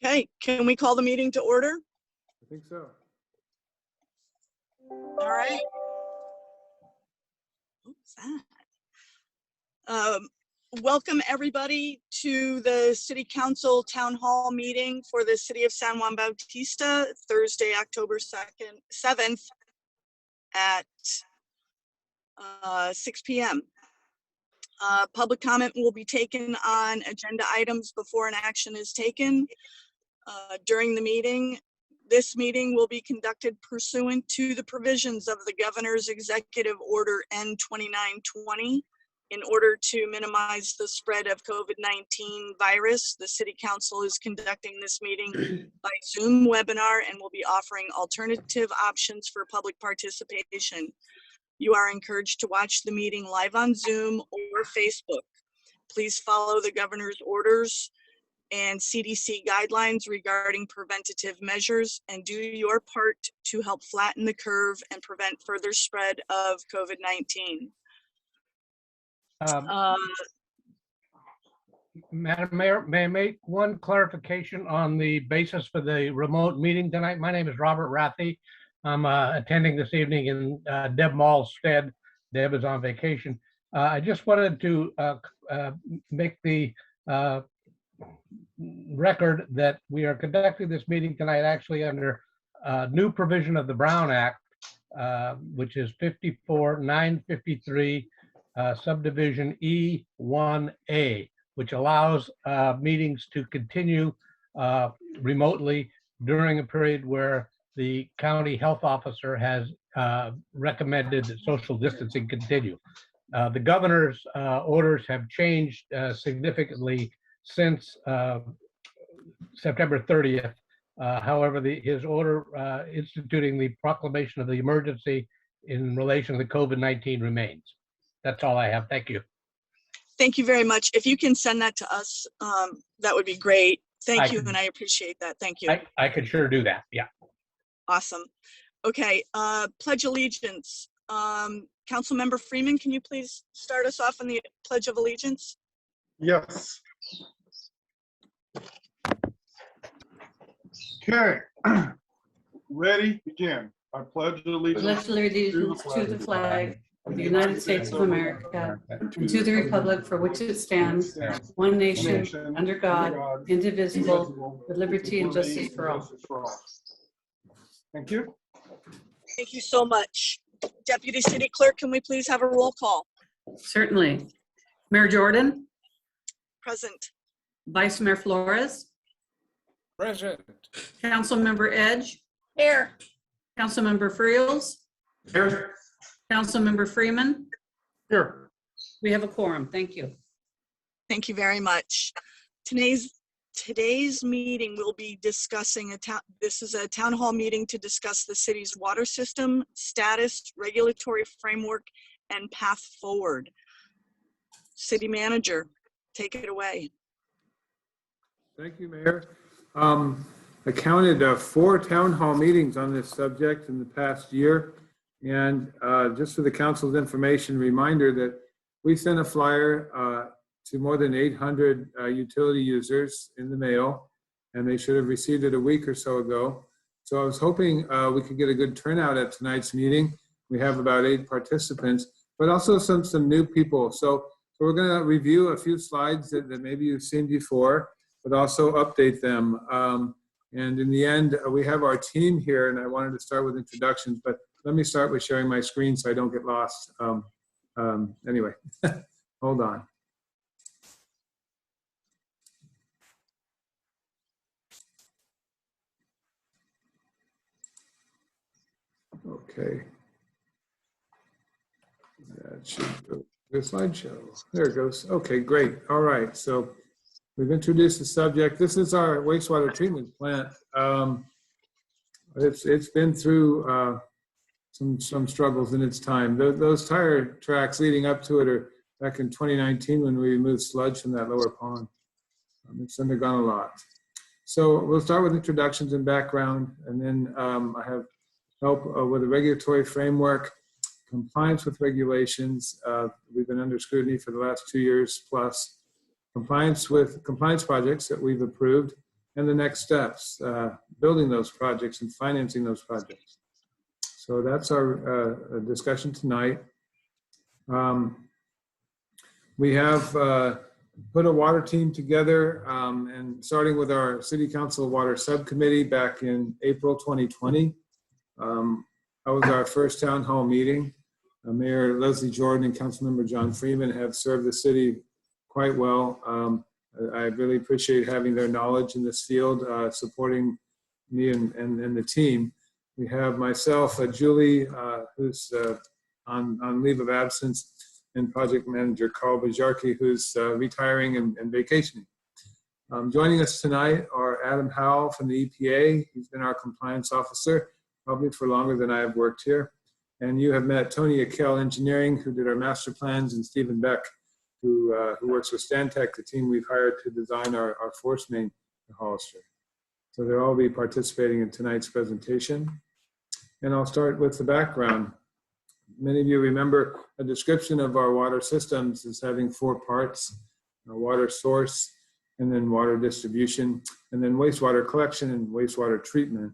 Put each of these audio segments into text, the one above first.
Okay, can we call the meeting to order? I think so. All right. What was that? Welcome everybody to the City Council Town Hall meeting for the City of San Juan Bautista, Thursday, October 7th at 6 p.m. Public comment will be taken on agenda items before an action is taken during the meeting. This meeting will be conducted pursuant to the provisions of the Governor's Executive Order N2920. In order to minimize the spread of COVID-19 virus, the City Council is conducting this meeting by Zoom webinar and will be offering alternative options for public participation. You are encouraged to watch the meeting live on Zoom or Facebook. Please follow the Governor's orders and CDC guidelines regarding preventative measures and do your part to help flatten the curve and prevent further spread of COVID-19. Madam Mayor, may I make one clarification on the basis for the remote meeting tonight? My name is Robert Rathie. I'm attending this evening in Deb Mall's stead. Deb is on vacation. I just wanted to make the record that we are conducting this meeting tonight actually under new provision of the Brown Act, which is 54-953 subdivision E1A, which allows meetings to continue remotely during a period where the county health officer has recommended that social distancing continue. The governor's orders have changed significantly since September 30th. However, his order instituting the proclamation of the emergency in relation to the COVID-19 remains. That's all I have. Thank you. Thank you very much. If you can send that to us, that would be great. Thank you, and I appreciate that. Thank you. I could sure do that. Yeah. Awesome. Okay, Pledge Allegiance. Councilmember Freeman, can you please start us off on the Pledge of Allegiance? Yes. Okay. Ready? Begin. I pledge allegiance to the flag of the United States of America and to the republic for which it stands, one nation, under God, indivisible, with liberty and justice for all. Thank you. Thank you so much. Deputy City Clerk, can we please have a roll call? Certainly. Mayor Jordan, Present. Vice Mayor Flores, Present. Councilmember Edge, Here. Councilmember Friels, Here. Councilmember Freeman. Sure. We have a quorum. Thank you. Thank you very much. Today's meeting will be discussing this is a town hall meeting to discuss the city's water system status, regulatory framework, and path forward. City Manager, take it away. Thank you, Mayor. I counted 4 town hall meetings on this subject in the past year. And just for the council's information, reminder that we sent a flyer to more than 800 utility users in the mail, and they should have received it a week or so ago. So I was hoping we could get a good turnout at tonight's meeting. We have about 8 participants, but also some new people. So we're going to review a few slides that maybe you've seen before, but also update them. And in the end, we have our team here, and I wanted to start with introductions, but let me start with sharing my screen so I don't get lost. Anyway, hold on. Okay. That should go to the slideshow. There it goes. Okay, great. All right. So we've introduced the subject. This is our wastewater treatment plant. It's been through some struggles in its time. Those tire tracks leading up to it are back in 2019 when we removed sludge from that lower pond. It's undergone a lot. So we'll start with introductions and background, and then I have help with a regulatory framework, compliance with regulations. We've been under scrutiny for the last 2 years plus, compliance with compliance projects that we've approved, and the next steps, building those projects and financing those projects. So that's our discussion tonight. We have put a water team together, and starting with our City Council Water Subcommittee back in April 2020. That was our first town hall meeting. Mayor Leslie Jordan and Councilmember John Freeman have served the city quite well. I really appreciate having their knowledge in this field, supporting me and the team. We have myself, Julie, who's on leave of absence, and project manager Carl Bajarki, who's retiring and vacationing. Joining us tonight are Adam Howell from the EPA. He's been our compliance officer, probably for longer than I have worked here. And you have met Tony Akel Engineering, who did our master plans, and Stephen Beck, who works with Stantec, the team we've hired to design our force main in Hollister. So they'll all be participating in tonight's presentation. And I'll start with the background. Many of you remember a description of our water systems as having 4 parts: water source, and then water distribution, and then wastewater collection and wastewater treatment.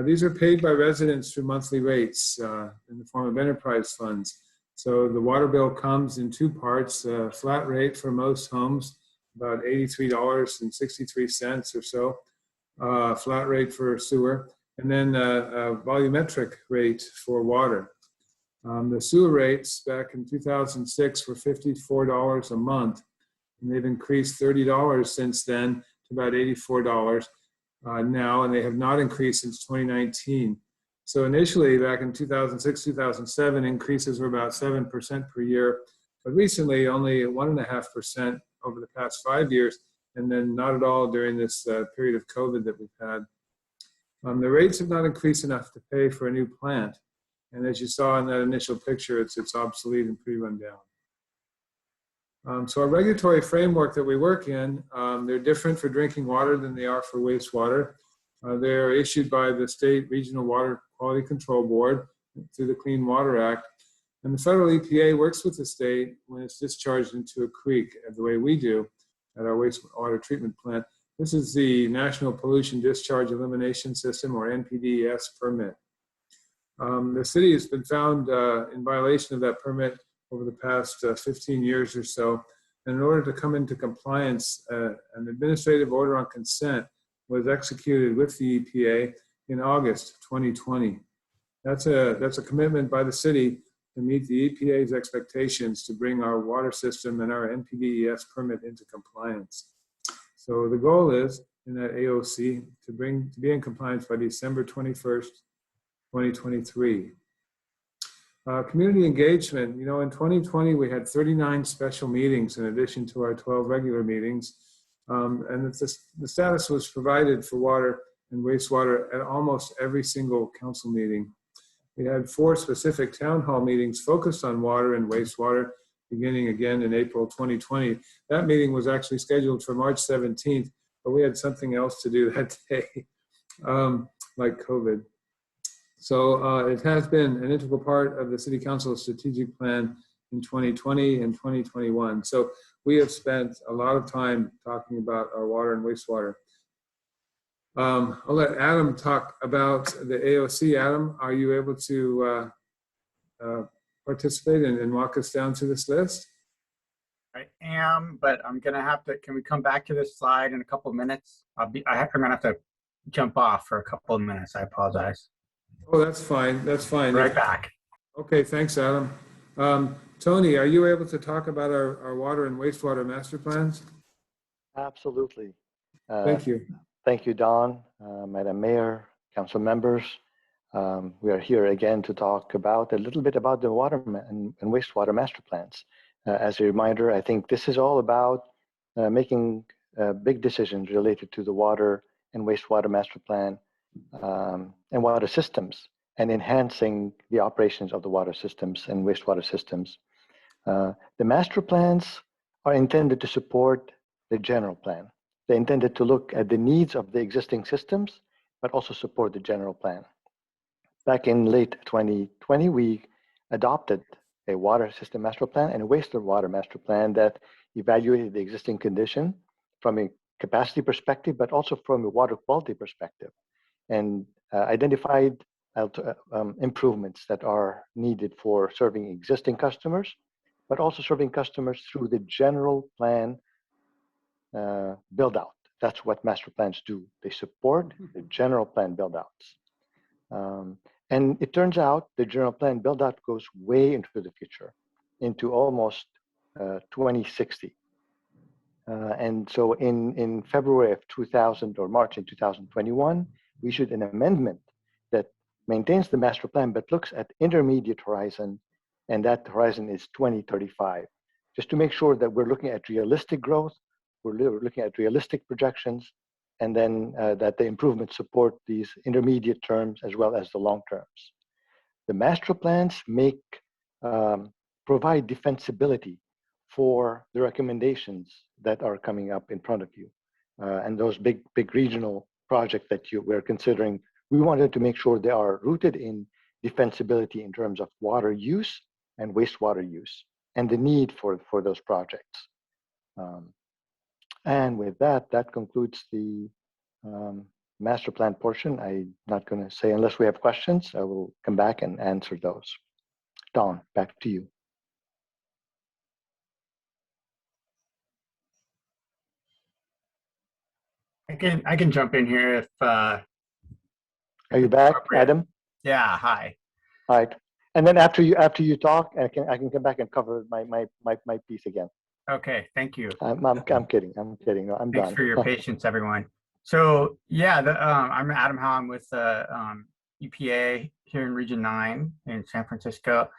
These are paid by residents through monthly rates in the form of enterprise funds. So the water bill comes in 2 parts: flat rate for most homes, about $83.63 or so, flat rate for sewer, and then a volumetric rate for water. The sewer rates back in 2006 were $54 a month, and they've increased $30 since then to about $84 now, and they have not increased since 2019. So initially, back in 2006, 2007, increases were about 7% per year, but recently only 1.5% over the past 5 years, and then not at all during this period of COVID that we've had. The rates have not increased enough to pay for a new plant. And as you saw in that initial picture, it's obsolete and pretty run down. So our regulatory framework that we work in, they're different for drinking water than they are for wastewater. They're issued by the State Regional Water Quality Control Board through the Clean Water Act. And the federal EPA works with the state when it's discharged into a creek, the way we do at our wastewater treatment plant. This is the National Pollution Discharge Elimination System, or NPDES permit. The city has been found in violation of that permit over the past 15 years or so. And in order to come into compliance, an administrative order on consent was executed with the EPA in August 2020. That's a commitment by the city to meet the EPA's expectations to bring our water system and our NPDES permit into compliance. So the goal is, in that AOC, to be in compliance by December 21st, 2023. Community engagement, in 2020, we had 39 special meetings in addition to our 12 regular meetings. And the status was provided for water and wastewater at almost every single council meeting. We had 4 specific town hall meetings focused on water and wastewater, beginning again in April 2020. That meeting was actually scheduled for March 17th, but we had something else to do that day, like COVID. So it has been an integral part of the City Council's strategic plan in 2020 and 2021. So we have spent a lot of time talking about our water and wastewater. I'll let Adam talk about the AOC. Adam, are you able to participate and walk us down through this list? I am, but I'm going to have to, can we come back to this slide in a couple of minutes? I'm going to have to jump off for a couple of minutes. I apologize. Oh, that's fine. That's fine. Right back. Okay, thanks, Adam. Tony, are you able to talk about our water and wastewater master plans? Absolutely. Thank you. Thank you, Don, Madam Mayor, council members. We are here again to talk about a little bit about the water and wastewater master plans. As a reminder, I think this is all about making big decisions related to the water and wastewater master plan and water systems, and enhancing the operations of the water systems and wastewater systems. The master plans are intended to support the general plan. They're intended to look at the needs of the existing systems, but also support the general plan. Back in late 2020, we adopted a water system master plan and a wastewater master plan that evaluated the existing condition from a capacity perspective, but also from a water quality perspective, and identified improvements that are needed for serving existing customers, but also serving customers through the general plan build out. That's what master plans do. They support the general plan build outs. And it turns out the general plan build out goes way into the future, into almost 2060. And so in February of 2000 or March in 2021, we issued an amendment that maintains the master plan, but looks at intermediate horizon, and that horizon is 2035, just to make sure that we're looking at realistic growth, we're looking at realistic projections, and then that the improvements support these intermediate terms as well as the long terms. The master plans provide defensibility for the recommendations that are coming up in front of you. And those big regional projects that we're considering, we wanted to make sure they are rooted in defensibility in terms of water use and wastewater use and the need for those projects. And with that concludes the master plan portion. I'm not going to say, unless we have questions, I will come back and answer those. Don, back to you. I can jump in here if. Are you back, Adam? Yeah. Hi. All right. And then after you talk, I can come back and cover my piece again. Okay. Thank you. I'm kidding. I'm kidding. No, I'm Thanks done. for your patience, everyone. So yeah, I'm Adam Howe. I'm with the EPA here in Region 9 in San Francisco.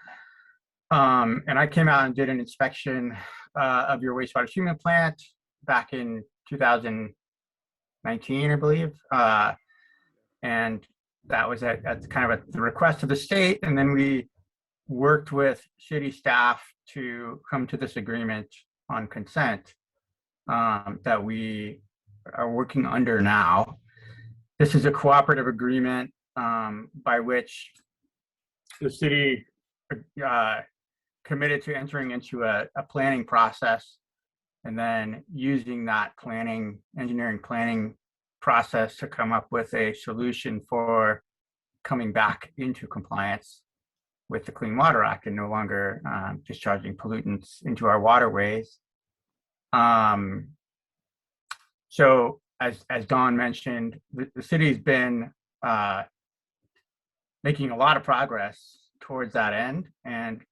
And I came out and did an inspection of your wastewater treatment plant back in 2019, I believe. And that was at kind of the request of the state. And then we worked with city staff to come to this agreement on consent that we are working under now. This is a cooperative agreement by which the city committed to entering into a planning process and then using that engineering planning process to come up with a solution for coming back into compliance with the Clean Water Act and no longer discharging pollutants into our waterways. So as Don mentioned, the city's been making a lot of progress towards that end, and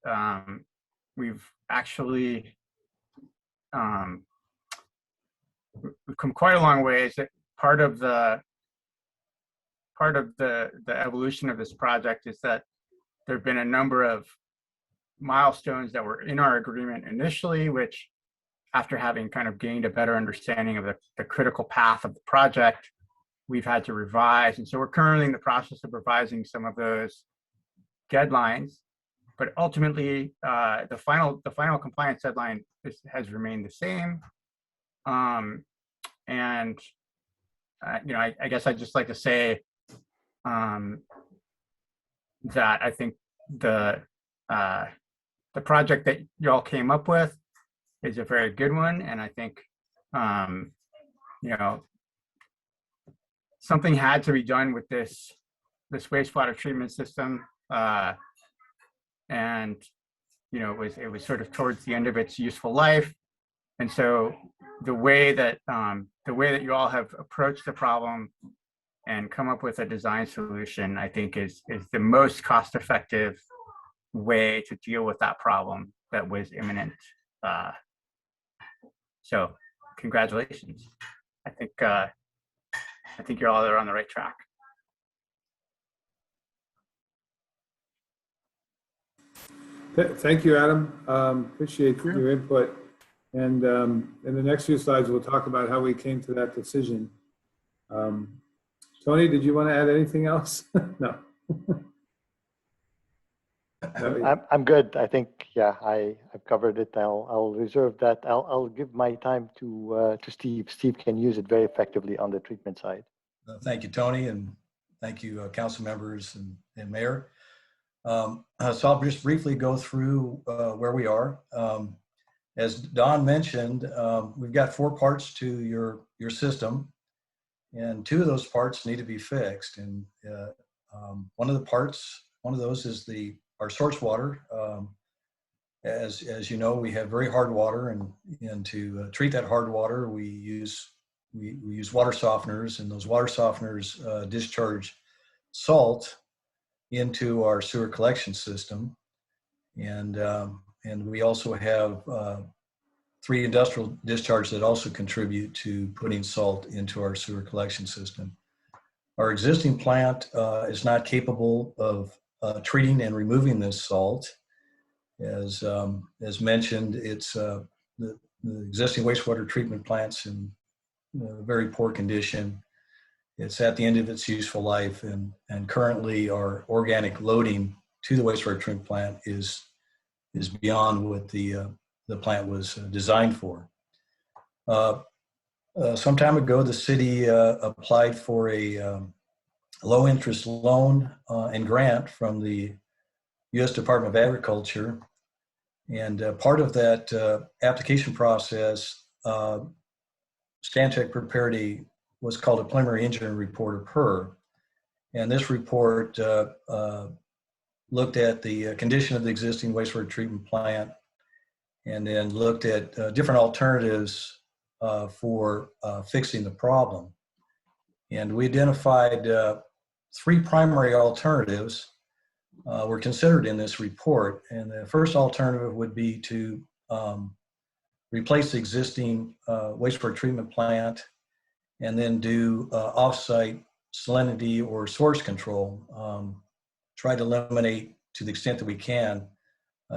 we've actually we've come quite a long ways. Part of the evolution of this project is that there have been a number of milestones that were in our agreement initially, which after having kind of gained a better understanding of the critical path of the project, we've had to revise. And so we're currently in the process of revising some of those deadlines, but ultimately the final compliance deadline has remained the same. And you know, I guess I'd just like to say that I think the project that y'all came up with is a very good one, and I think you know, something had to be done with this wastewater treatment system, and you know, it was sort of towards the end of its useful life, and so the way that you all have approached the problem and come up with a design solution, I think is the most cost-effective way to deal with that problem that was imminent. So congratulations. I think you're all on the right track. Thank you, Adam. Appreciate your input. And in the next few slides, we'll talk about how we came to that decision. Tony, did you want to add anything else? No. I'm good. I think, yeah, I've covered it. I'll reserve that. I'll give my time to Steve. Steve can use it very effectively on the treatment side. Thank you, Tony, and thank you, council members and mayor. So I'll just briefly go through where we are. As Don mentioned, we've got 4 parts to your system, and 2 of those parts need to be fixed. And one of those is our source water. As you know, we have very hard water, and to treat that hard water, we use water softeners, and those water softeners discharge salt into our sewer collection system. And we also have 3 industrial discharges that also contribute to putting salt into our sewer collection system. Our existing plant is not capable of treating and removing this salt. As mentioned, it's the existing wastewater treatment plant's in very poor condition. It's at the end of its useful life, and currently our organic loading to the wastewater treatment plant is beyond what the plant was designed for. Some time ago, the city applied for a low interest loan and grant from the U.S. Department of Agriculture. And part of that application process, Stantec prepared what's called a preliminary engineering report, or PER. And this report looked at the condition of the existing wastewater treatment plant, and then looked at different alternatives for fixing the problem. And we identified 3 primary alternatives were considered in this report. And the first alternative would be to replace the existing wastewater treatment plant and then do off-site salinity or source control. Try to eliminate, to the extent that we can,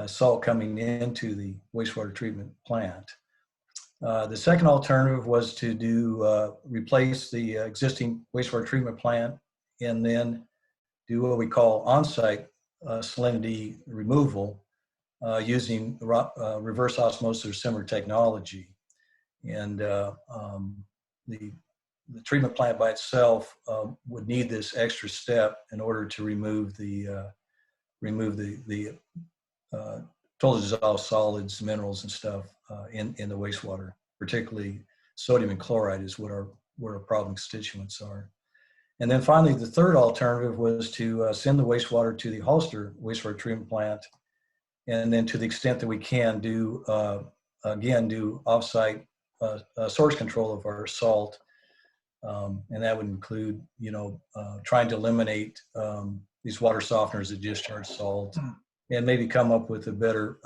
salt coming into the wastewater treatment plant. The second alternative was to replace the existing wastewater treatment plant and then do what we call on-site salinity removal using reverse osmosis or similar technology. And the treatment plant by itself would need this extra step in order to remove the totally dissolved solids, minerals, and stuff in the wastewater. Particularly sodium and chloride is what our problem constituents are. And then finally, the third alternative was to send the wastewater to the Hollister wastewater treatment plant, and then to the extent that we can do off-site source control of our salt. And that would include, trying to eliminate these water softeners that discharge salt, and maybe come up with a better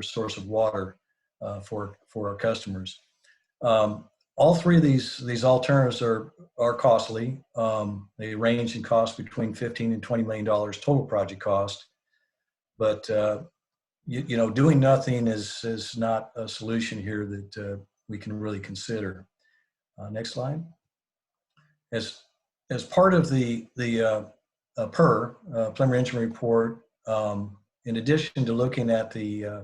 source of water for our customers. All 3 of these alternatives are costly. They range in cost between $15 and $20 million total project cost. But doing nothing is not a solution here that we can really consider. Next slide. As part of the PER, preliminary engineering report, in addition to looking at the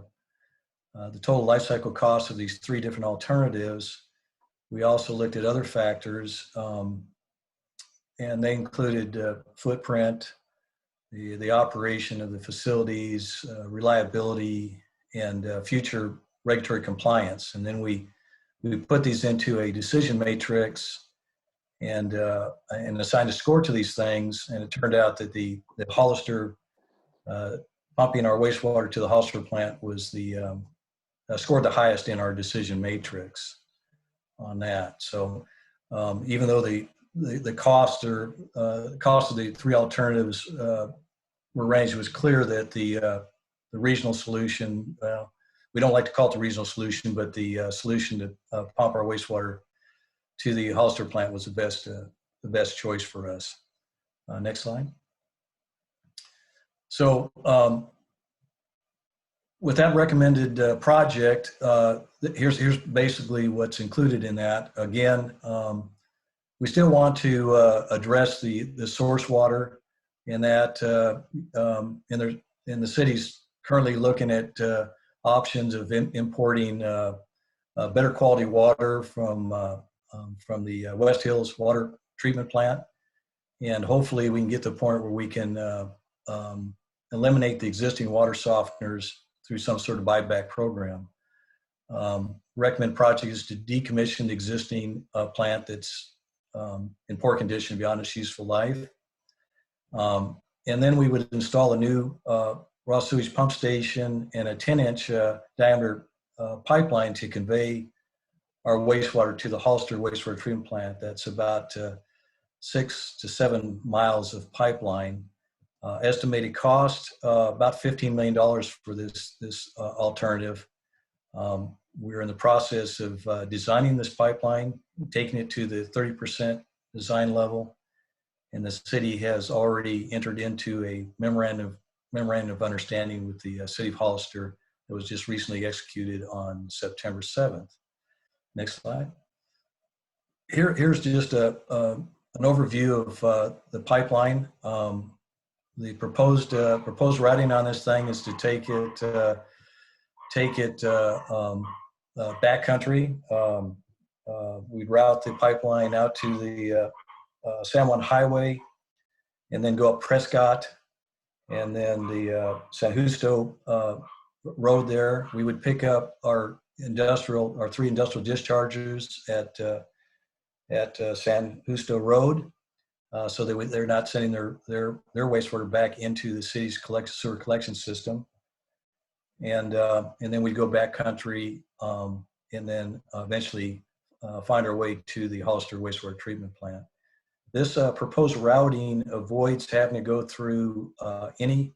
total life cycle cost of these 3 different alternatives, we also looked at other factors, and they included footprint, the operation of the facilities, reliability, and future regulatory compliance. And then we put these into a decision matrix and assigned a score to these things. And it turned out that the Hollister pumping our wastewater to the Hollister plant was scored the highest in our decision matrix on that. So even though the cost of the 3 alternatives were ranged, it was clear that the regional solution, we don't like to call it the regional solution, but the solution to pump our wastewater to the Hollister plant was the best choice for us. Next slide. So with that recommended project, here's basically what's included in that. Again, we still want to address the source water, in that in the city's currently looking at options of importing better quality water from the West Hills water treatment plant, and hopefully we can get to the point where we can eliminate the existing water softeners through some sort of buyback program. Recommend project is to decommission the existing plant that's in poor condition beyond its useful life. And then we would install a new raw sewage pump station and a 10-inch diameter pipeline to convey our wastewater to the Hollister wastewater treatment plant. That's about 6 to 7 miles of pipeline. Estimated cost about $15 million for this alternative. We're in the process of designing this pipeline, taking it to the 30% design level, and the city has already entered into a memorandum of understanding with the city of Hollister that was just recently executed on September 7th. Next slide. Here's just an overview of the pipeline. The proposed routing on this thing is to take it backcountry. We'd route the pipeline out to the San Juan Highway, and then go up Prescott, and then the San Justo road there. We would pick up our 3 industrial dischargers at San Justo Road, so that they're not sending their wastewater back into the city's sewer collection system. And then we go back country, and then eventually find our way to the Hollister wastewater treatment plant. This proposed routing avoids having to go through any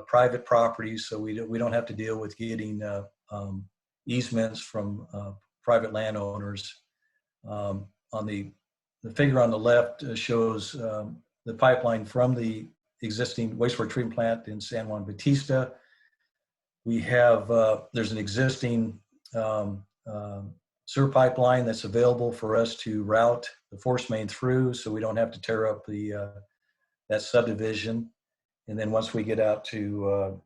private properties, so we don't have to deal with getting easements from private landowners. On the figure on the left shows the pipeline from the existing wastewater treatment plant in San Juan Bautista. We have, there's an existing sewer pipeline that's available for us to route the force main through, so we don't have to tear up that subdivision. And then once we get out to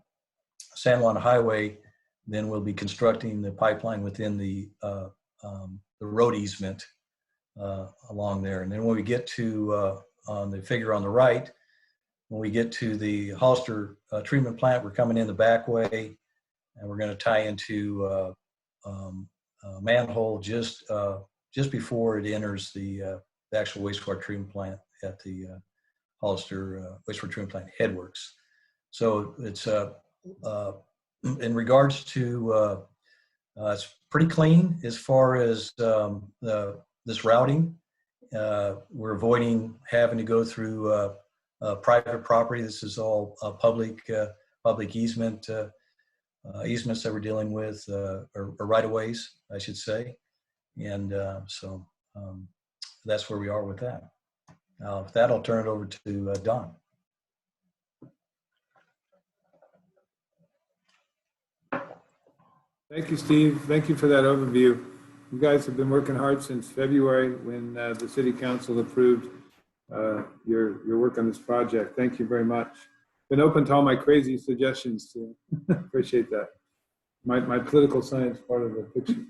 San Juan Highway, then we'll be constructing the pipeline within the road easement along there. And then when we get to, on the figure on the right, when we get to the Hollister treatment plant, we're coming in the back way, and we're going to tie into a manhole just before it enters the actual wastewater treatment plant at the Hollister wastewater treatment plant headworks. So it's in regards to it's pretty clean as far as this routing. We're avoiding having to go through private property. This is all public easement. Easements that we're dealing with, or right-of-ways, I should say. And so that's where we are with that. With that, I'll turn it over to Don. Thank you, Steve. Thank you for that overview. You guys have been working hard since February when the City Council approved your work on this project. Thank you very much. Been open to all my crazy suggestions too. Appreciate that. My political science part of the picture.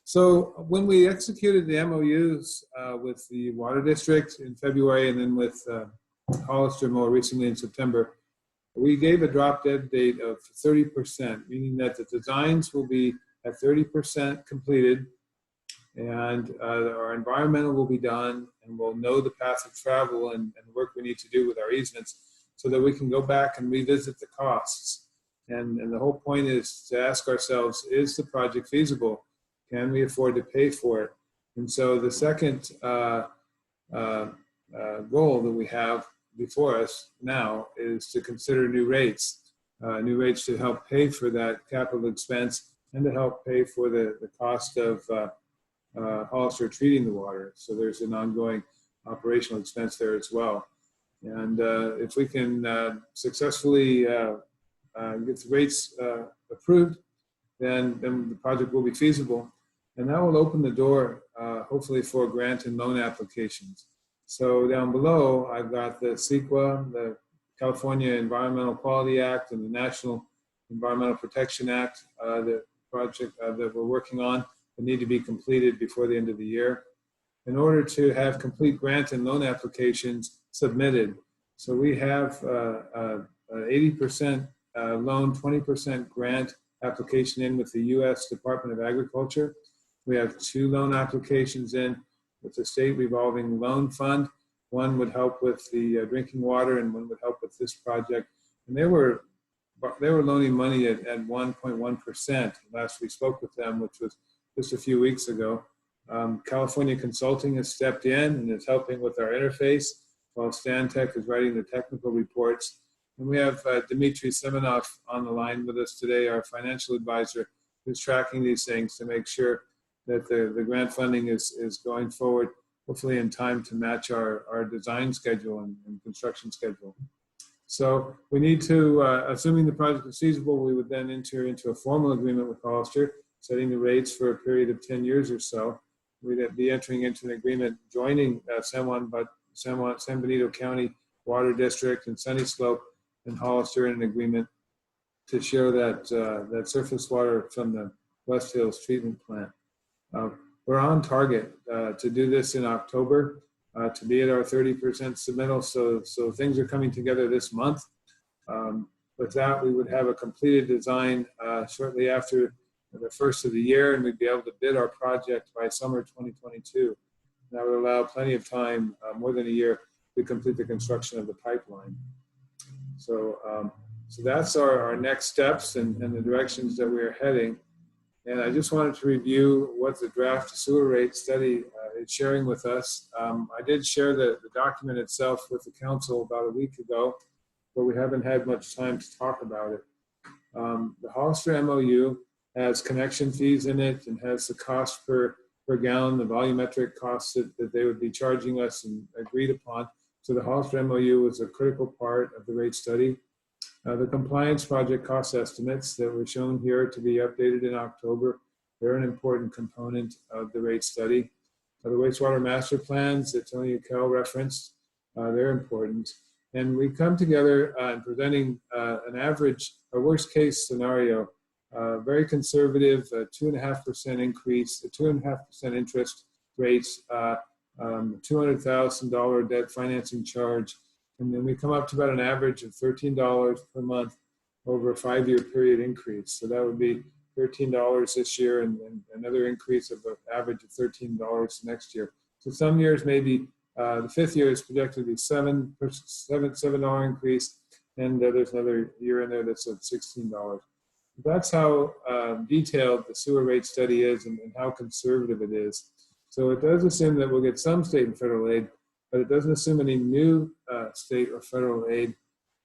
So when we executed the MOUs with the Water District in February, and then with Hollister more recently in September, we gave a drop dead date of 30%, meaning that the designs will be at 30% completed, and our environmental will be done, and we'll know the path of travel and the work we need to do with our easements, so that we can go back and revisit the costs. And the whole point is to ask ourselves, is the project feasible? Can we afford to pay for it? And so the second goal that we have before us now is to consider new rates to help pay for that capital expense and to help pay for the cost of Hollister treating the water. So there's an ongoing operational expense there as well. And if we can successfully get the rates approved, then the project will be feasible. And that will open the door, hopefully, for grant and loan applications. So down below, I've got the CEQA, the California Environmental Quality Act, and the National Environmental Protection Act, the project that we're working on, that need to be completed before the end of the year in order to have complete grant and loan applications submitted. So we have 80% loan 20% grant application in with the U.S. Department of Agriculture. We have 2 loan applications in with the State Revolving Loan Fund. One would help with the drinking water and one would help with this project. And they were loaning money at 1.1% last we spoke with them, which was just a few weeks ago. California Consulting has stepped in and is helping with our interface, while Stantec is writing the technical reports. And we have Dmitry Semenov on the line with us today, our financial advisor, who's tracking these things to make sure that the grant funding is going forward, hopefully in time to match our design schedule and construction schedule. So we need to, assuming the project is feasible, we would then enter into a formal agreement with Hollister, setting the rates for a period of 10 years or so. We'd be entering into an agreement joining San Benito County Water District and Sunny Slope and Hollister in an agreement to share that surface water from the West Hills treatment plant. We're on target to do this in October, to be at our 30% submittal. So things are coming together this month. With that, we would have a completed design shortly after the first of the year, and we'd be able to bid our project by summer 2022. That would allow plenty of time, more than a year, to complete the construction of the pipeline. So that's our next steps and the directions that we are heading. And I just wanted to review what the draft sewer rate study is sharing with us. I did share the document itself with the council about a week ago, but we haven't had much time to talk about it. The Hollister MOU has connection fees in it and has the cost per gallon, the volumetric costs that they would be charging us and agreed upon. So the Hollister MOU was a critical part of the rate study. The compliance project cost estimates that were shown here to be updated in October, they're an important component of the rate study. The wastewater master plans that Tony Ukel referenced, they're important. And we come together in presenting an average, a worst case scenario, very conservative, 2.5% increase, 2.5% interest rates, $200,000 debt financing charge. And then we come up to about an average of $13 per month over a 5-year period increase. So that would be $13 this year and another increase of an average of $13 next year. So some years maybe the 5th year is projected to be $7 increase, and there's another year in there that's at $16. That's how detailed the sewer rate study is and how conservative it is. So it does assume that we'll get some state and federal aid, but it doesn't assume any new state or federal aid.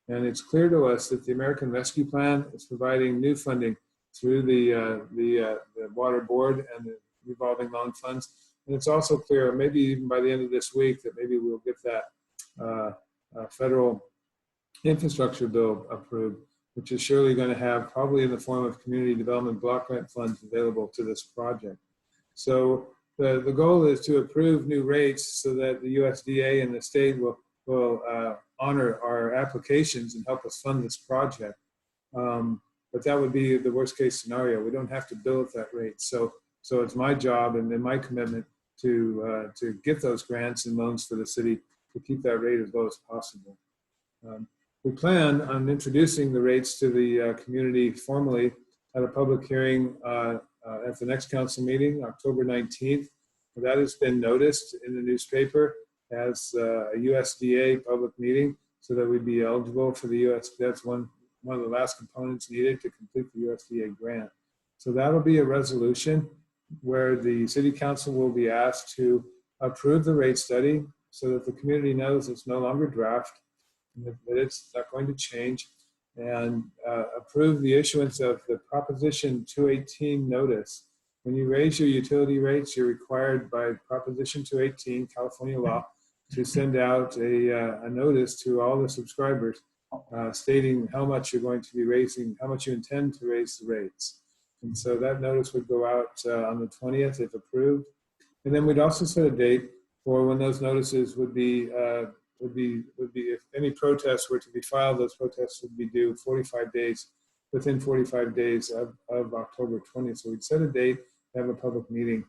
And it's clear to us that the American Rescue Plan is providing new funding through the Water Board and the revolving loan funds. And it's also clear, maybe even by the end of this week, that maybe we'll get that federal infrastructure bill approved, which is surely going to have probably in the form of community development block grant funds available to this project. So the goal is to approve new rates so that the USDA and the state will honor our applications and help us fund this project. But that would be the worst case scenario. We don't have to bill at that rate. So it's my job and my commitment to get those grants and loans for the city to keep that rate as low as possible. We plan on introducing the rates to the community formally at a public hearing at the next council meeting, October 19th. That has been noticed in the newspaper as a USDA public meeting so that we'd be eligible for the that's one of the last components needed to complete the USDA grant. So that'll be a resolution where the city council will be asked to approve the rate study so that the community knows it's no longer draft, that it's not going to change, and approve the issuance of the Proposition 218 notice. When you raise your utility rates, you're required by Proposition 218, California law, to send out a notice to all the subscribers stating how much you're going to be raising, how much you intend to raise the rates. And so that notice would go out on the 20th if approved. And then we'd also set a date for when those notices would be if any protests were to be filed, those protests would be due within 45 days of October 20th. So we'd set a date, have a public meeting,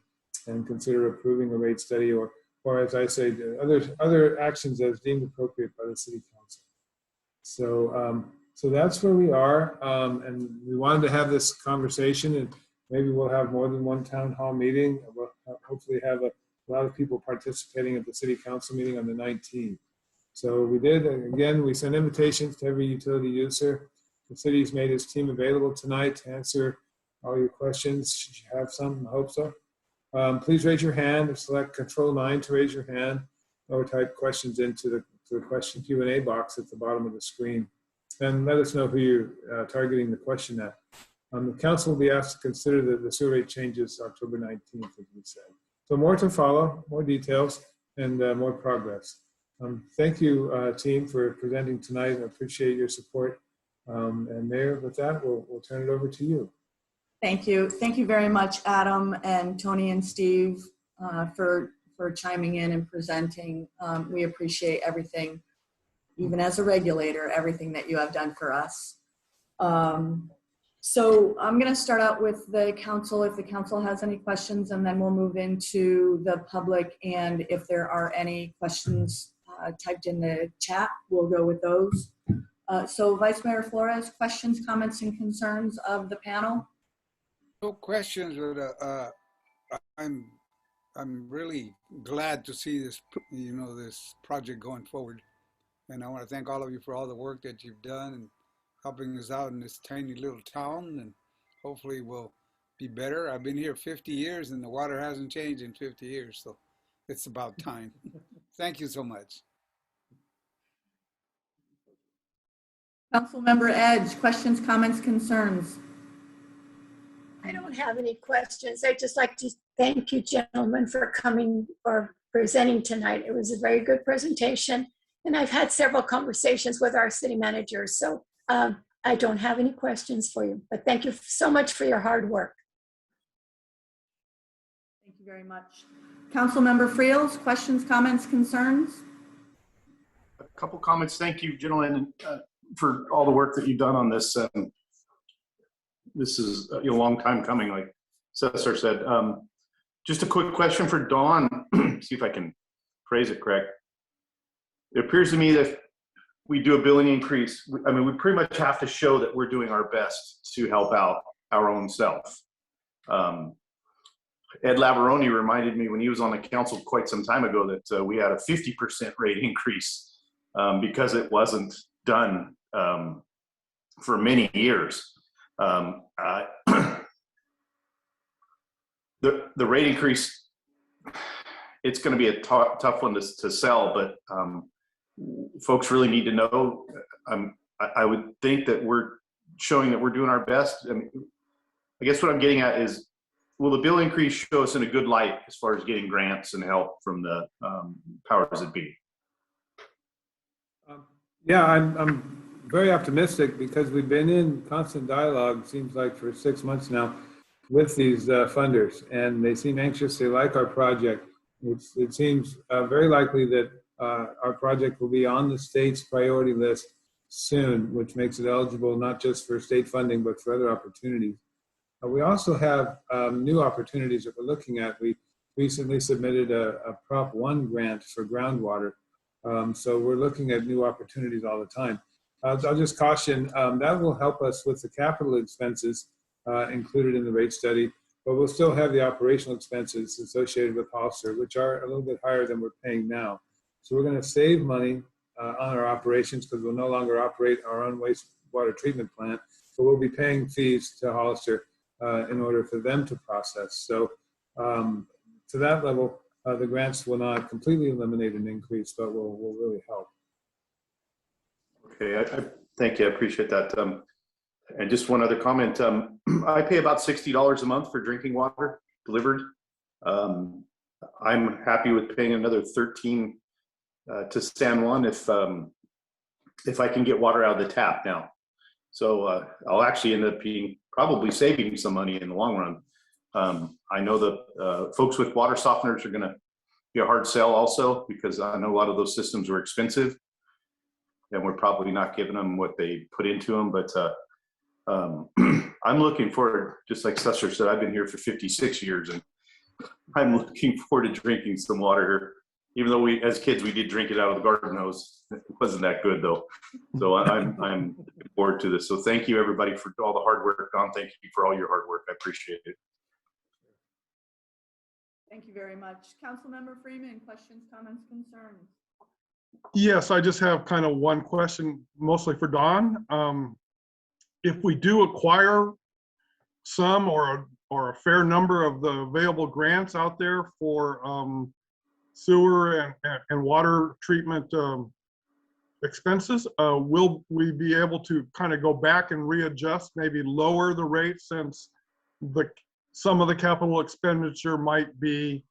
and consider approving a rate study or as I say, other actions as deemed appropriate by the city council. So So that's where we are. And we wanted to have this conversation, and maybe we'll have more than one town hall meeting. We'll hopefully have a lot of people participating at the city council meeting on the 19th. So we did, again, we sent invitations to every utility user. The city's made its team available tonight to answer all your questions. Should you have some? I hope so. Please raise your hand or select Control 9 to raise your hand, or type questions into the question Q&A box at the bottom of the screen. And let us know who you're targeting the question at. The council will be asked to consider the sewer rate changes October 19th, as we said. So more to follow, more details, and more progress. Thank you, team, for presenting tonight. I appreciate your support. And Mayor, with that, we'll turn it over to you. Thank you. Thank you very much, Adam and Tony and Steve, for chiming in and presenting. We appreciate everything, even as a regulator, everything that you have done for us. So I'm going to start out with the council, if the council has any questions, and then we'll move into the public. And if there are any questions typed in the chat, we'll go with those. So Vice Mayor Flores, questions, comments, and concerns of the panel? No questions, but I'm really glad to see this, this project going forward. And I want to thank all of you for all the work that you've done and helping us out in this tiny little town, and hopefully we'll be better. I've been here 50 years and the water hasn't changed in 50 years, so it's about time. Thank you so much. Councilmember Edge, questions, comments, concerns? I don't have any questions. I'd just like to thank you, gentlemen, for coming or presenting tonight. It was a very good presentation, and I've had several conversations with our city manager, so I don't have any questions for you, but thank you so much for your hard work. Thank you very much. Councilmember Friels, questions, comments, concerns? A couple comments. Thank you, gentlemen, for all the work that you've done on this. This is a long time coming, like Cesar said. Just a quick question for Dawn, see if I can phrase it correct. It appears to me that we do a billing increase. I mean, we pretty much have to show that we're doing our best to help out our own self. Ed Lavaroni reminded me when he was on the council quite some time ago that we had a 50% rate increase because it wasn't done for many years. The rate increase, it's going to be a tough one to sell, but folks really need to know. I would think that we're showing that we're doing our best. I mean, I guess what I'm getting at is, will the bill increase show us in a good light as far as getting grants and help from the powers that be? Yeah, I'm very optimistic because we've been in constant dialogue, seems like for 6 months now, with these funders, and they seem anxious. They like our project. It seems very likely that our project will be on the state's priority list soon, which makes it eligible not just for state funding, but for other opportunities. We also have new opportunities that we're looking at. We recently submitted a Prop 1 grant for groundwater. So we're looking at new opportunities all the time. I'll just caution, that will help us with the capital expenses included in the rate study, but we'll still have the operational expenses associated with Hollister, which are a little bit higher than we're paying now. So we're going to save money on our operations because we'll no longer operate our own wastewater treatment plant, but we'll be paying fees to Hollister in order for them to process. So to that level, the grants will not completely eliminate an increase, but will really help. Okay, I thank you. I appreciate that. And just one other comment. I pay about $60 a month for drinking water delivered. I'm happy with paying another $13 to San Juan if I can get water out of the tap now. So I'll actually end up probably saving some money in the long run. I know the folks with water softeners are going to be a hard sell also, because I know a lot of those systems are expensive and we're probably not giving them what they put into them. But I'm looking forward, just like Cesar said, I've been here for 56 years and I'm looking forward to drinking some water even though we, as kids, we did drink it out of the garden hose. It wasn't that good though. So I'm looking forward to this. So thank you everybody for all the hard work. Don, thank you for all your hard work. I appreciate it. Thank you very much. Councilmember Freeman, questions, comments, concerns? Yes, I just have kind of one question, mostly for Don. If we do acquire some or a fair number of the available grants out there for sewer and water treatment expenses, will we be able to kind of go back and readjust, maybe lower the rate, since some of the capital expenditure might be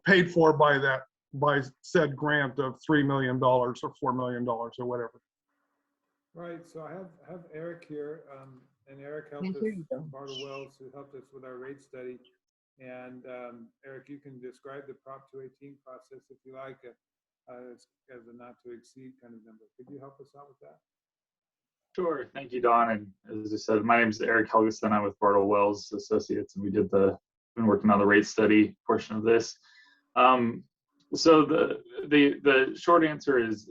paid for by said grant of $3 million or $4 million or whatever? Right, so I have Eric here, and Eric helped us, Bartle Wells, who helped us with our rate study. And Eric, you can describe the Prop 218 process if you like, as a not to exceed kind of number. Could you help us out with that? Sure, thank you, Don. And as I said, my name is Eric Helgeson. I'm with Bartle Wells Associates, and we been working on the rate study portion of this. So the short answer is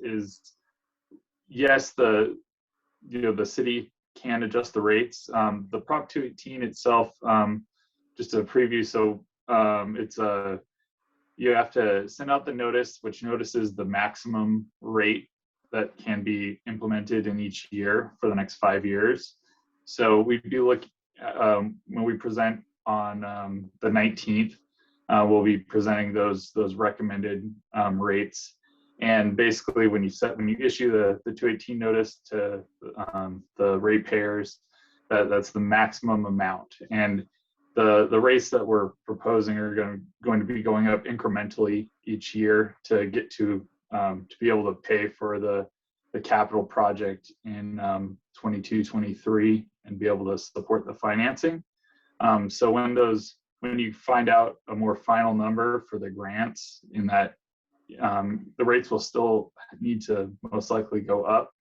yes, the city can adjust the rates. The Prop 218 itself, just a preview. So you have to send out the notice, which notices the maximum rate that can be implemented in each year for the next 5 years. So we'd be looking when we present on the 19th. We'll be presenting those recommended rates. And basically, when you issue the 218 notice to the ratepayers, that's the maximum amount. And the rates that we're proposing are going to be going up incrementally each year to get to be able to pay for the capital project in 22-23 and be able to support the financing. So when you find out a more final number for the grants, in that the rates will still need to most likely go up,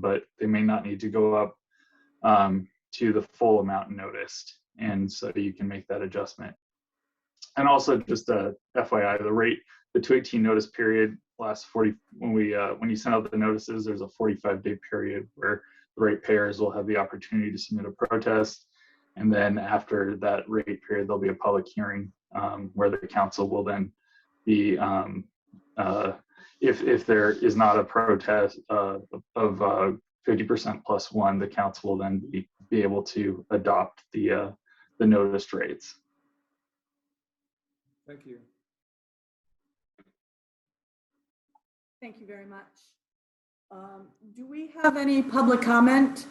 but they may not need to go up to the full amount noticed. And so you can make that adjustment. And also just a FYI, the 218 notice period lasts 40, when you send out the notices, there's a 45-day period where the ratepayers will have the opportunity to submit a protest. And then after that rate period, there'll be a public hearing where the council will then be, if there is not a protest of 50% plus one, the council will then be able to adopt the noticed rates. Thank you. Thank you very much. Do we have any public comment?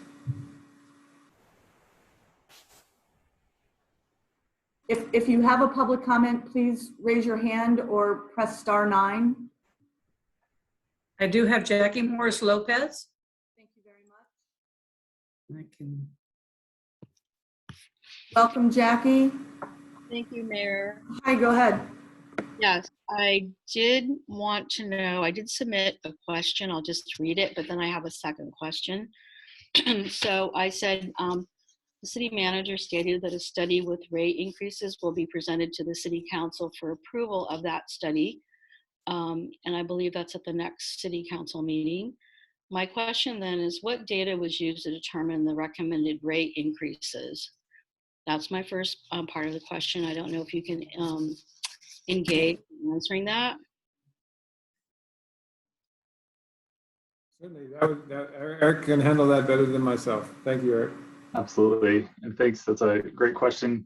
If you have a public comment, please raise your hand or press *9. I do have Jackie Morris Lopez. Thank you very much. I can. Welcome, Jackie. Thank you, Mayor. Hi, go ahead. Yes, I did want to know, I did submit a question. I'll just read it, but then I have a second question. So I said, the city manager stated that a study with rate increases will be presented to the city council for approval of that study. And I believe that's at the next city council meeting. My question then is, what data was used to determine the recommended rate increases? That's my first part of the question. I don't know if you can engage in answering that. Certainly, Eric can handle that better than myself. Thank you, Eric. Absolutely, and thanks. That's a great question.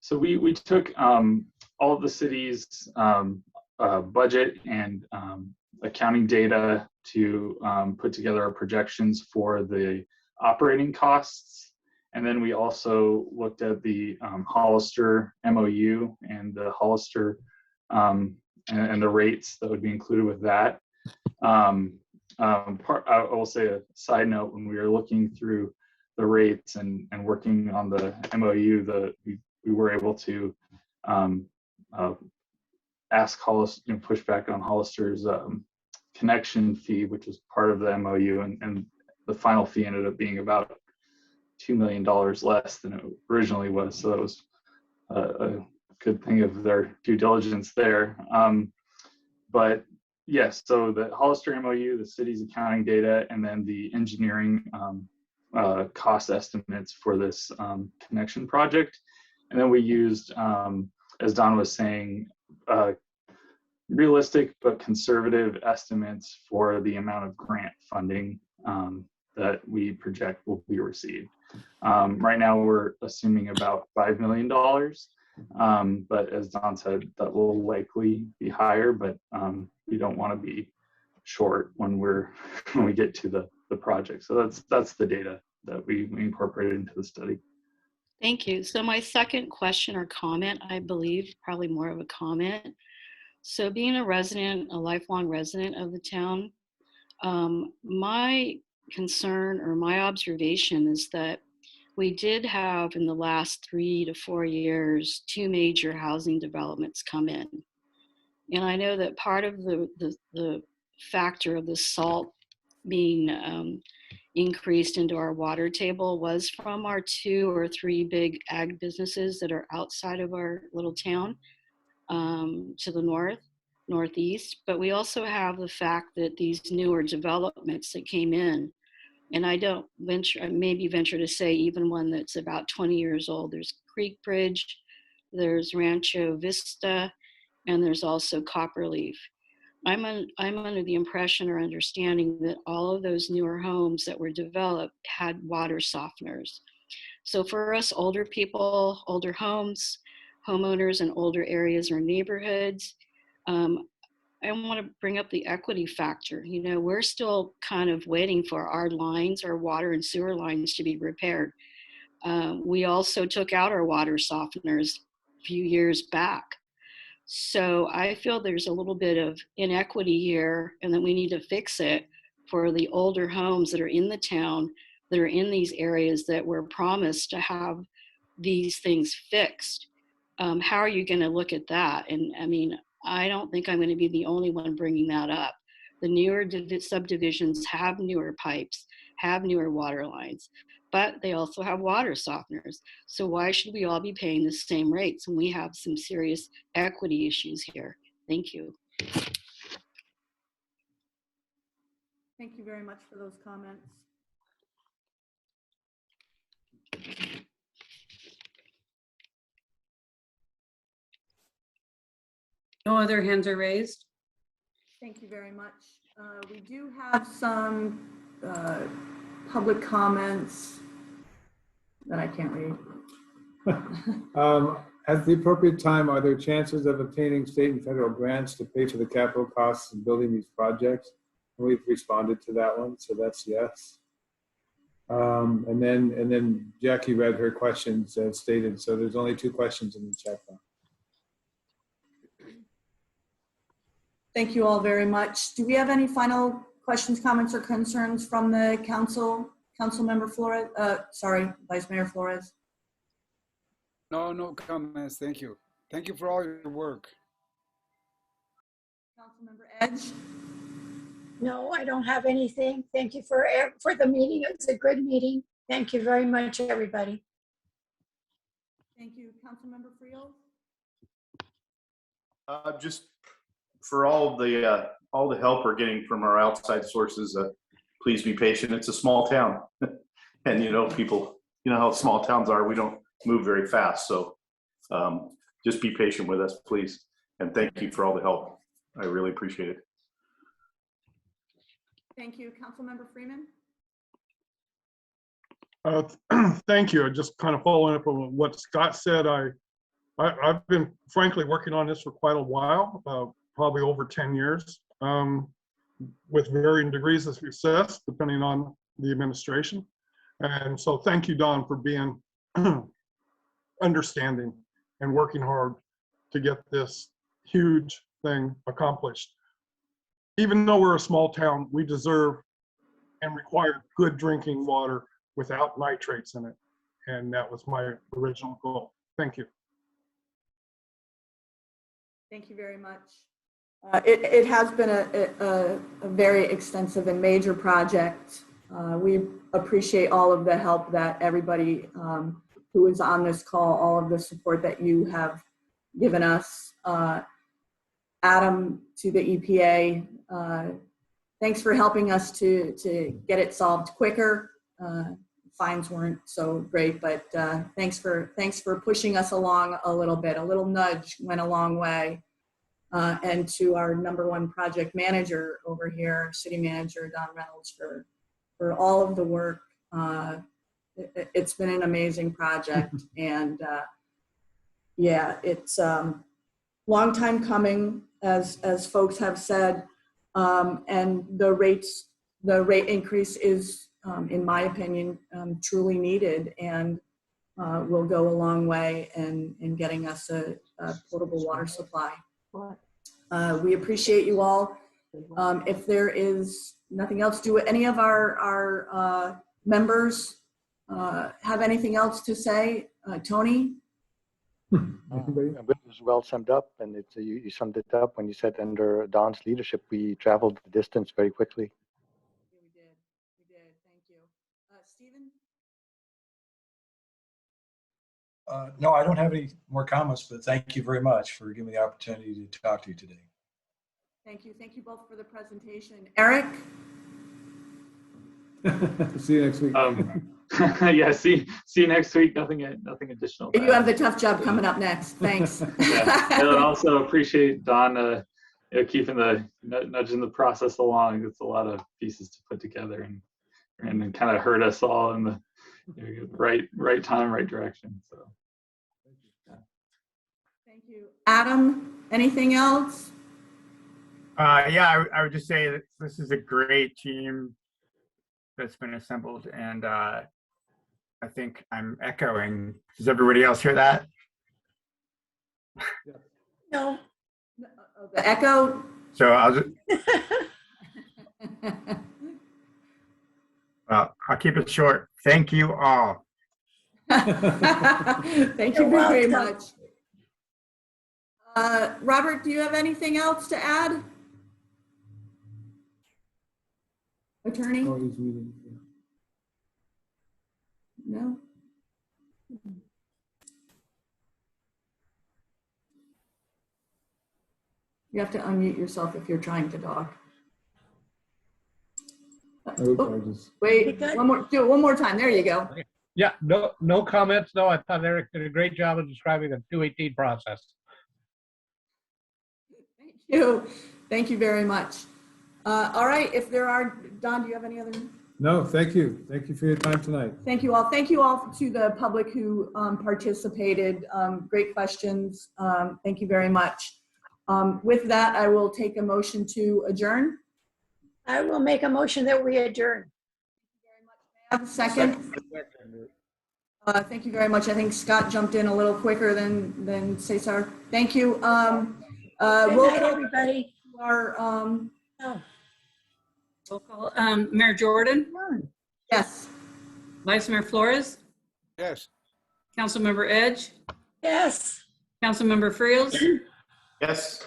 So we took all of the city's budget and accounting data to put together our projections for the operating costs. And then we also looked at the Hollister MOU and the Hollister and the rates that would be included with that. I will say a side note, when we were looking through the rates and working on the MOU, we were able to ask Hollister, push back on Hollister's connection fee, which was part of the MOU, and the final fee ended up being about $2 million less than it originally was. So that was a good thing of their due diligence there. But yes, so the Hollister MOU, the city's accounting data, and then the engineering cost estimates for this connection project. And then we used, as Don was saying, realistic but conservative estimates for the amount of grant funding that we project will be received. Right now, we're assuming about $5 million, but as Don said, that will likely be higher, but we don't want to be short when we get to the project. So that's the data that we incorporated into the study. Thank you. So my second question or comment, I believe, probably more of a comment. So being a lifelong resident of the town, my concern or my observation is that we did have in the last 3 to 4 years, 2 major housing developments come in. And I know that part of the factor of the salt being increased into our water table was from our 2 or 3 big ag businesses that are outside of our little town to the northeast. But we also have the fact that these newer developments that came in, and I don't venture to say even one that's about 20 years old. There's Creek Bridge, there's Rancho Vista, and there's also Copperleaf. I'm under the impression or understanding that all of those newer homes that were developed had water softeners. So for us older people, older homeowners in older areas or neighborhoods, I want to bring up the equity factor. You know, we're still kind of waiting for our lines, our water and sewer lines to be repaired. We also took out our water softeners a few years back. So I feel there's a little bit of inequity here, and that we need to fix it for the older homes that are in the town, that are in these areas that were promised to have these things fixed. How are you going to look at that? And I mean, I don't think I'm going to be the only one bringing that up. The newer subdivisions have newer pipes, have newer water lines, but they also have water softeners. So why should we all be paying the same rates when we have some serious equity issues here? Thank you. Thank you very much for those comments. No other hands are raised. Thank you very much. We do have some public comments that I can't read. At the appropriate time, are there chances of obtaining state and federal grants to pay for the capital costs of building these projects? And we've responded to that one, so that's yes. And then Jackie read her questions as stated, so there's only 2 questions in the chat box. Thank you all very much. Do we have any final questions, comments, or concerns from the council? Councilmember Flores, Vice Mayor Flores. No comments. Thank you. Thank you for all your work. Councilmember Edge. No, I don't have anything. Thank you for the meeting. It was a good meeting. Thank you very much, everybody. Thank you. Councilmember Friel. Just for all the help we're getting from our outside sources, please be patient. It's a small town, and people, how small towns are. We don't move very fast, so just be patient with us, please. And thank you for all the help. I really appreciate it. Thank you. Councilmember Freeman. Thank you. Just kind of following up on what Scott said, I've been frankly working on this for quite a while, probably over 10 years, with varying degrees of success, depending on the administration. And so thank you, Don, for being understanding and working hard to get this huge thing accomplished. Even though we're a small town, we deserve and require good drinking water without nitrates in it. And that was my original goal. Thank you. Thank you very much. It has been a very extensive and major project. We appreciate all of the help that everybody who is on this call, all of the support that you have given us. Adam to the EPA. Thanks for helping us to get it solved quicker. Fines weren't so great, but thanks for pushing us along a little bit. A little nudge went a long way. And to our #1 project manager over here, City Manager Don Reynolds, for all of the work. It's been an amazing project, and yeah, it's long time coming, as folks have said, and the rate increase is, in my opinion, truly needed, and will go a long way in getting us a potable water supply. We appreciate you all. If there is nothing else, do any of our members have anything else to say? Tony? It was well summed up, and you summed it up when you said under Don's leadership, we traveled the distance very quickly. We did. Thank you. Stephen? No, I don't have any more comments, but thank you very much for giving me the opportunity to talk to you today. Thank you. Thank you both for the presentation. Eric? See you next week. Yeah, see you next week. Nothing additional. You have the tough job coming up next. Thanks. Yeah. And also appreciate Don keeping nudging the process along. It's a lot of pieces to put together, and kind of hurt us all in the right time, right direction. So. Thank you. Adam, anything else? Yeah, I would just say that this is a great team that's been assembled, and I think I'm echoing. Does everybody else hear that? No. The echo? So I'll just, well, I'll keep it short. Thank you all. Thank you very much. Robert, do you have anything else to add? Attorney? All these meetings, yeah. No? You have to unmute yourself if you're trying to talk. Wait, one more. Do it one more time. There you go. Yeah, no comments. No, I thought Eric did a great job of describing the 218 process. Thank you. Thank you very much. All right, if there are, Don, do you have any other? No, thank you. Thank you for your time tonight. Thank you all. Thank you all to the public who participated. Great questions. Thank you very much. With that, I will take a motion to adjourn. I will make a motion that we adjourn. Have a second. Thank you very much. I think Scott jumped in a little quicker than Cesar. Thank you. Good night, everybody. Roll call. Mayor Jordan? Yes. Vice Mayor Flores? Yes. Councilmember Edge? Yes. Councilmember Friels? Yes.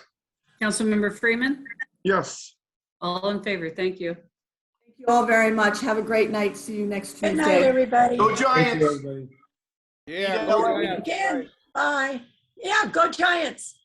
Councilmember Freeman? Yes. All in favor. Thank you. Thank you all very much. Have a great night. See you next Tuesday. Good night, everybody. Go Giants. Yeah. Again. Bye. Yeah, go Giants.